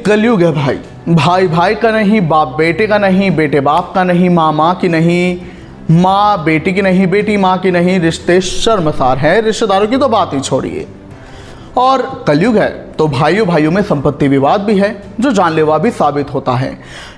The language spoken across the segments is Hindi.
कलयुग है भाई। भाई भाई का नहीं, बाप बेटे का नहीं, बेटे बाप का नहीं, माँ माँ की नहीं, माँ बेटी की नहीं, बेटी माँ की नहीं, रिश्ते शर्मसार हैं। रिश्तेदारों की तो बात ही छोड़िए। और कलयुग है तो भाइयों भाइयों में संपत्ति विवाद भी है जो जानलेवा भी साबित होता है।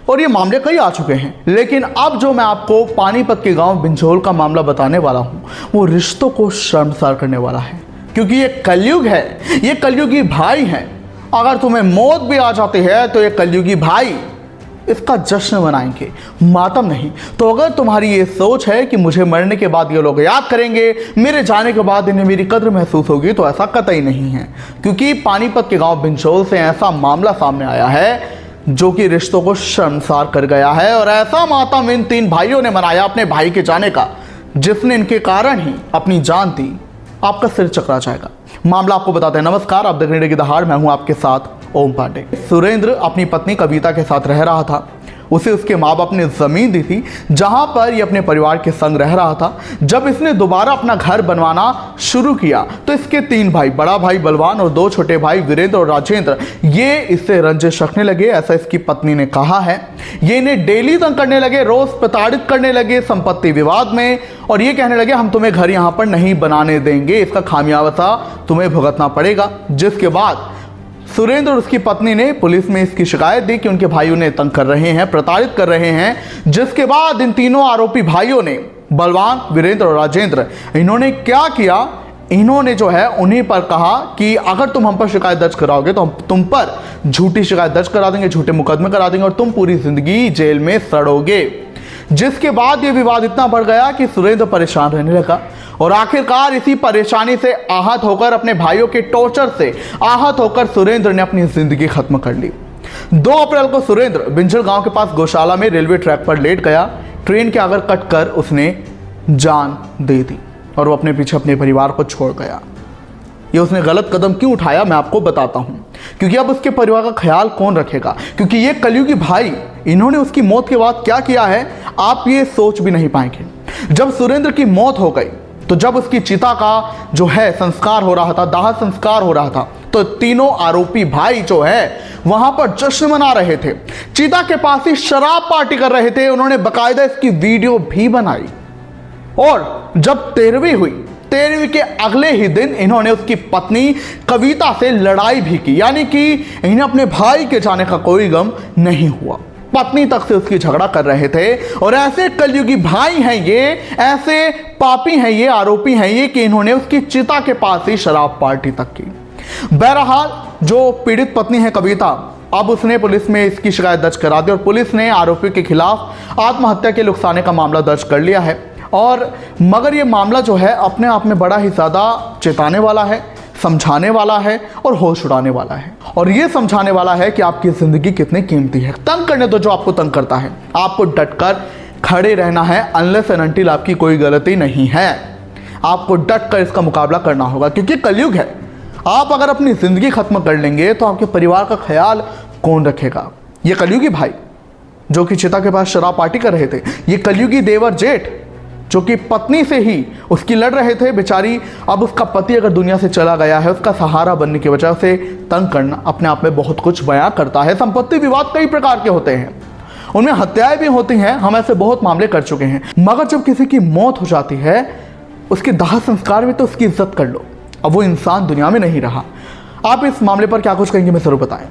और ये मामले कई आ चुके हैं, लेकिन अब जो मैं आपको पानीपत के गांव बिंझोल का मामला बताने वाला हूं वो रिश्तों को शर्मसार करने वाला है। क्योंकि ये कलयुग है, ये कलयुगी भाई हैं। अगर तुम्हें मौत भी आ जाती है तो ये कलयुगी भाई इसका जश्न मनाएंगे, मातम नहीं। तो अगर तुम्हारी ये सोच है कि मुझे मरने के बाद ये लोग याद करेंगे, मेरे जाने के बाद इन्हें मेरी कद्र महसूस होगी, तो ऐसा कतई नहीं है। क्योंकि पानीपत के गांव बिंझोल से ऐसा मामला सामने आया है जो कि रिश्तों को शर्मसार कर गया है। और ऐसा मातम इन 3 भाइयों ने मनाया अपने भाई के जाने का, जिसने इनके कारण ही अपनी जान दी। आपका सिर चकरा जाएगा। मामला आपको बताते हैं। नमस्कार, आप देख रहे हैं की दहाड़, मैं हूं आपके साथ ओम पांडे। सुरेंद्र अपनी पत्नी कविता के साथ रह रहा था। उसे उसके माँ बाप ने ज़मीन दी थी जहां पर ये अपने परिवार के संग रह रहा था। जब इसने दोबारा अपना घर बनवाना शुरू किया तो इसके 3 भाई, बड़ा भाई बलवान और 2 छोटे भाई वीरेंद्र और राजेंद्र, ये इससे रंजिश रखने लगे, ऐसा इसकी पत्नी ने कहा है। ये इन्हें डेली तंग करने लगे, रोज प्रताड़ित करने लगे संपत्ति विवाद में, और ये कहने लगे हम तुम्हें घर यहाँ पर नहीं बनाने देंगे, इसका खामियाजा तुम्हें भुगतना पड़ेगा। जिसके बाद सुरेंद्र और उसकी पत्नी ने पुलिस में इसकी शिकायत दी कि उनके भाई उन्हें तंग कर रहे हैं, प्रताड़ित कर रहे हैं। जिसके बाद इन तीनों आरोपी भाइयों ने, बलवान, वीरेंद्र और राजेंद्र, इन्होंने क्या किया, इन्होंने जो है उन्हीं पर कहा कि अगर तुम हम पर शिकायत दर्ज कराओगे तो हम तुम पर झूठी शिकायत दर्ज करा देंगे, झूठे मुकदमे करा देंगे और तुम पूरी जिंदगी जेल में सड़ोगे। जिसके बाद ये विवाद इतना बढ़ गया कि सुरेंद्र परेशान रहने लगा और आखिरकार इसी परेशानी से आहत होकर, अपने भाइयों के टॉर्चर से आहत होकर सुरेंद्र ने अपनी जिंदगी खत्म कर ली। 2 अप्रैल को सुरेंद्र बिंझल गांव के पास गौशाला में रेलवे ट्रैक पर लेट गया। ट्रेन के आगे कट कर उसने जान दे दी और वो अपने पीछे अपने परिवार को छोड़ गया। ये उसने गलत कदम क्यों उठाया मैं आपको बताता हूं। क्योंकि अब उसके परिवार का ख्याल कौन रखेगा। क्योंकि ये कलयुगी भाई, इन्होंने उसकी मौत के बाद क्या किया है आप ये सोच भी नहीं पाएंगे। जब सुरेंद्र की मौत हो गई तो जब उसकी चिता का जो है संस्कार हो रहा था, दाह संस्कार हो रहा था, तो तीनों आरोपी भाई जो है वहां पर जश्न मना रहे थे। चिता के पास ही शराब पार्टी कर रहे थे। उन्होंने बकायदा इसकी वीडियो भी बनाई। और जब 13वीं हुई, 13वीं के अगले ही दिन इन्होंने उसकी पत्नी कविता से लड़ाई भी की। यानी कि इन्हें अपने भाई के जाने का कोई गम नहीं हुआ। पत्नी तक से उसकी झगड़ा कर रहे थे। और ऐसे कलयुगी भाई हैं ये, ऐसे पापी हैं ये, आरोपी हैं ये कि इन्होंने उसकी चिता के पास ही शराब पार्टी तक की। बहरहाल जो पीड़ित पत्नी है कविता, अब उसने पुलिस में इसकी शिकायत दर्ज करा दी और पुलिस ने आरोपी के खिलाफ आत्महत्या के लुकसाने का मामला दर्ज कर लिया है। और मगर ये मामला जो है अपने आप में बड़ा ही ज़्यादा चेताने वाला है, समझाने वाला है और होश उड़ाने वाला है। और ये समझाने वाला है कि आपकी ज़िंदगी कितनी कीमती है। तंग करने दो जो आपको तंग करता है, आपको डटकर खड़े रहना है। अनलेस एंड अनटिल आपकी कोई गलती नहीं है, आपको डटकर इसका मुकाबला करना होगा। क्योंकि कलयुग है, आप अगर अपनी ज़िंदगी खत्म कर लेंगे तो आपके परिवार का ख्याल कौन रखेगा। ये कलयुगी भाई जो कि चिता के पास शराब पार्टी कर रहे थे, ये कलयुगी देवर जेठ जो कि पत्नी से ही उसकी लड़ रहे थे, बेचारी अब उसका पति अगर दुनिया से चला गया है, उसका सहारा बनने की वजह से तंग करना अपने आप में बहुत कुछ बयां करता है। संपत्ति विवाद कई प्रकार के होते हैं, उनमें हत्याएं भी होती हैं, हम ऐसे बहुत मामले कर चुके हैं। मगर जब किसी की मौत हो जाती है, उसके दाह संस्कार में तो उसकी इज्जत कर लो। अब वो इंसान दुनिया में नहीं रहा। आप इस मामले पर क्या कुछ कहेंगे, मैं जरूर बताएं।